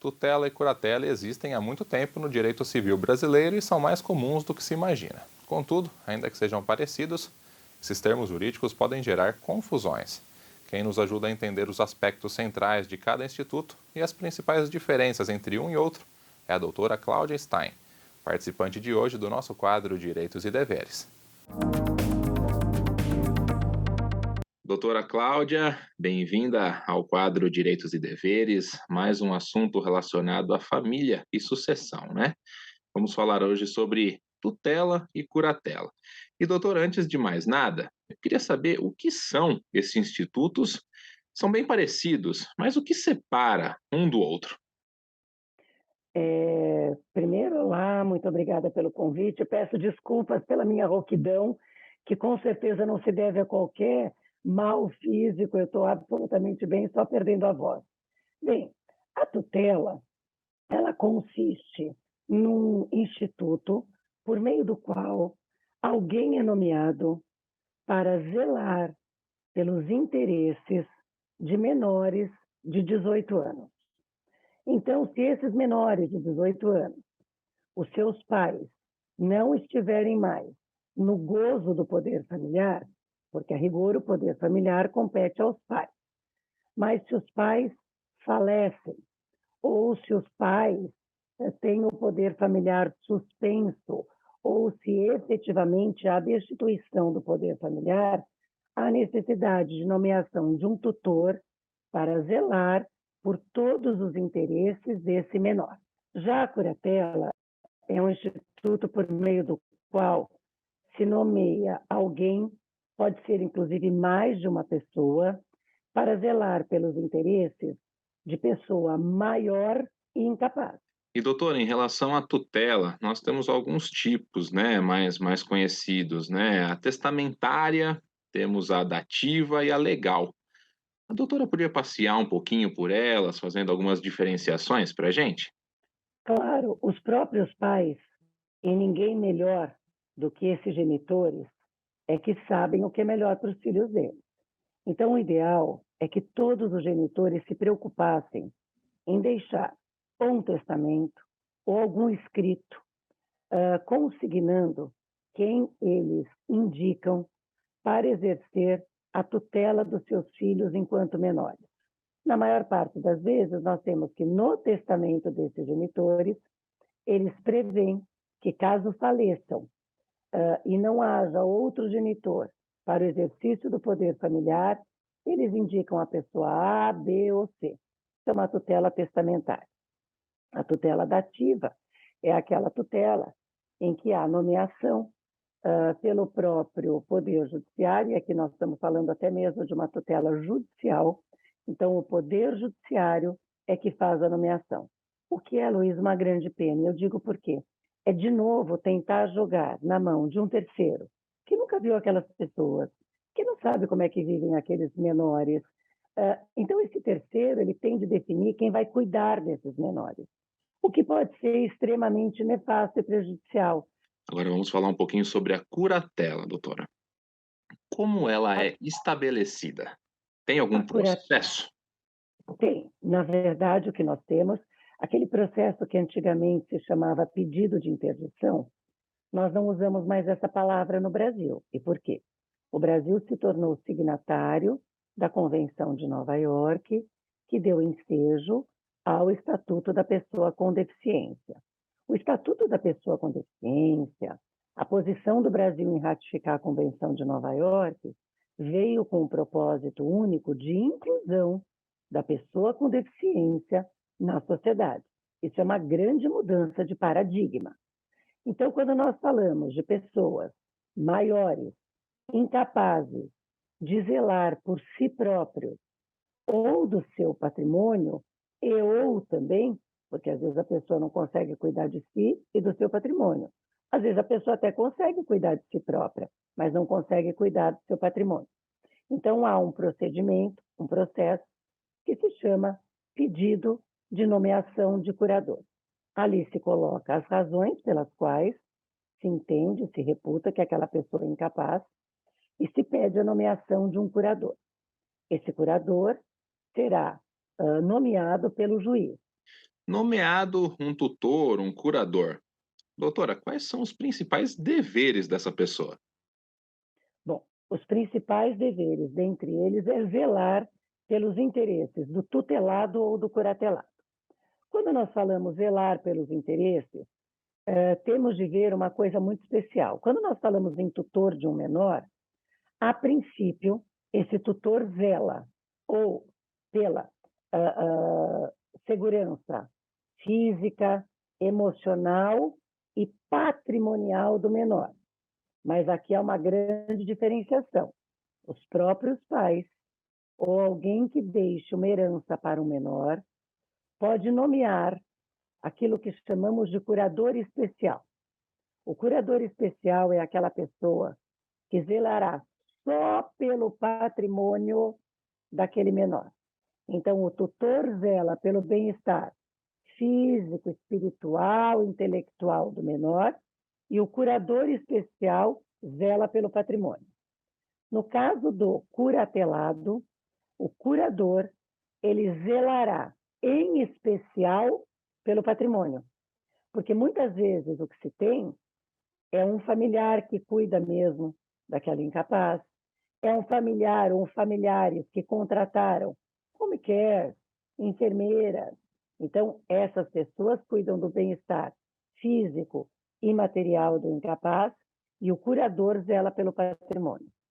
Tutela e curatela existem há muito tempo no direito civil brasileiro e são mais comuns do que se imagina. Contudo, ainda que sejam parecidos, esses termos jurídicos podem gerar confusões. Quem nos ajuda a entender os aspectos centrais de cada instituto e as principais diferenças entre um e outro é a doutora Cláudia Stein, participante de hoje do nosso quadro Direitos e Deveres. Doutora Cláudia, bem-vinda ao quadro Direitos e Deveres, mais um assunto relacionado à família e sucessão, né? Vamos falar hoje sobre tutela e curatela. E, doutor, antes de mais nada, eu queria saber o que são esses institutos. São bem parecidos, mas o que separa um do outro? Primeiro, olá, muito obrigada pelo convite. Peço desculpas pela minha rouquidão, que com certeza não se deve a qualquer mal físico. Eu estou absolutamente bem, só perdendo a voz. Bem, a tutela, ela consiste num instituto por meio do qual alguém é nomeado para zelar pelos interesses de menores de 18 anos. Então, se esses menores de 18 anos, os seus pais, não estiverem mais no gozo do poder familiar, porque a rigor o poder familiar compete aos pais, mas se os pais falecem ou se os pais têm o poder familiar suspenso ou se efetivamente há destituição do poder familiar, há necessidade de nomeação de um tutor para zelar por todos os interesses desse menor. Já a curatela é um instituto por meio do qual se nomeia alguém, pode ser inclusive mais de uma pessoa, para zelar pelos interesses de pessoa maior e incapaz. E, doutor, em relação à tutela, nós temos alguns tipos, né, mais conhecidos, né? A testamentária, temos a dativa e a legal. A doutora podia passear um pouquinho por elas, fazendo algumas diferenciações para a gente? Claro, os próprios pais, e ninguém melhor do que esses genitores, é que sabem o que é melhor para os filhos deles. Então, o ideal é que todos os genitores se preocupassem em deixar ou um testamento ou algum escrito consignando quem eles indicam para exercer a tutela dos seus filhos enquanto menores. Na maior parte das vezes, nós temos que no testamento desses genitores, eles prevêem que caso faleçam e não haja outro genitor para o exercício do poder familiar, eles indicam a pessoa A, B ou C. Isso é uma tutela testamentária. A tutela dativa é aquela tutela em que há nomeação pelo próprio Poder Judiciário, e aqui nós estamos falando até mesmo de uma tutela judicial. Então, o Poder Judiciário é que faz a nomeação. O que é, Luiz, uma grande pena. Eu digo por quê. É, de novo, tentar jogar na mão de um terceiro, que nunca viu aquelas pessoas, que não sabe como é que vivem aqueles menores. Então, esse terceiro, ele tem de definir quem vai cuidar desses menores, o que pode ser extremamente nefasto e prejudicial. Agora vamos falar um pouquinho sobre a curatela, doutora. Como ela A, é estabelecida? Tem a algum cura processo? tem, na verdade, o que nós temos, aquele processo que antigamente se chamava pedido de interdição, nós não usamos mais essa palavra no Brasil. E por quê? O Brasil se tornou signatário da Convenção de Nova York, que deu ensejo ao Estatuto da Pessoa com Deficiência. O Estatuto da Pessoa com Deficiência, a posição do Brasil em ratificar a Convenção de Nova York, veio com o propósito único de inclusão da pessoa com deficiência na sociedade. Isso é uma grande mudança de paradigma. Então, quando nós falamos de pessoas maiores, incapazes de zelar por si próprios ou do seu patrimônio, e ou também, porque às vezes a pessoa não consegue cuidar de si e do seu patrimônio. Às vezes a pessoa até consegue cuidar de si própria, mas não consegue cuidar do seu patrimônio. Então, há um procedimento, um processo, que se chama pedido de nomeação de curador. Ali se coloca as razões pelas quais se entende, se reputa que aquela pessoa é incapaz e se pede a nomeação de um curador. Esse curador será nomeado pelo juiz. Nomeado um tutor, um curador, doutora, quais são os principais deveres dessa pessoa? Bom, os principais deveres, dentre eles, é zelar pelos interesses do tutelado ou do curatelado. Quando nós falamos zelar pelos interesses, temos de ver uma coisa muito especial. Quando nós falamos em tutor de um menor, a princípio, esse tutor vela ou pela ah, ah, segurança física, emocional e patrimonial do menor. Mas aqui há uma grande diferenciação. Os próprios pais ou alguém que deixe uma herança para um menor pode nomear aquilo que chamamos de curador especial. O curador especial é aquela pessoa que zelará só pelo patrimônio daquele menor. Então, o tutor zela pelo bem-estar físico, espiritual, intelectual do menor e o curador especial zela pelo patrimônio. No caso do curatelado, o curador ele zelará em especial pelo patrimônio, porque muitas vezes o que se tem é um familiar que cuida mesmo daquela incapaz, é um familiar ou familiares que contrataram home care, enfermeiras. Então, essas pessoas cuidam do bem-estar físico e material do incapaz e o curador zela pelo patrimônio.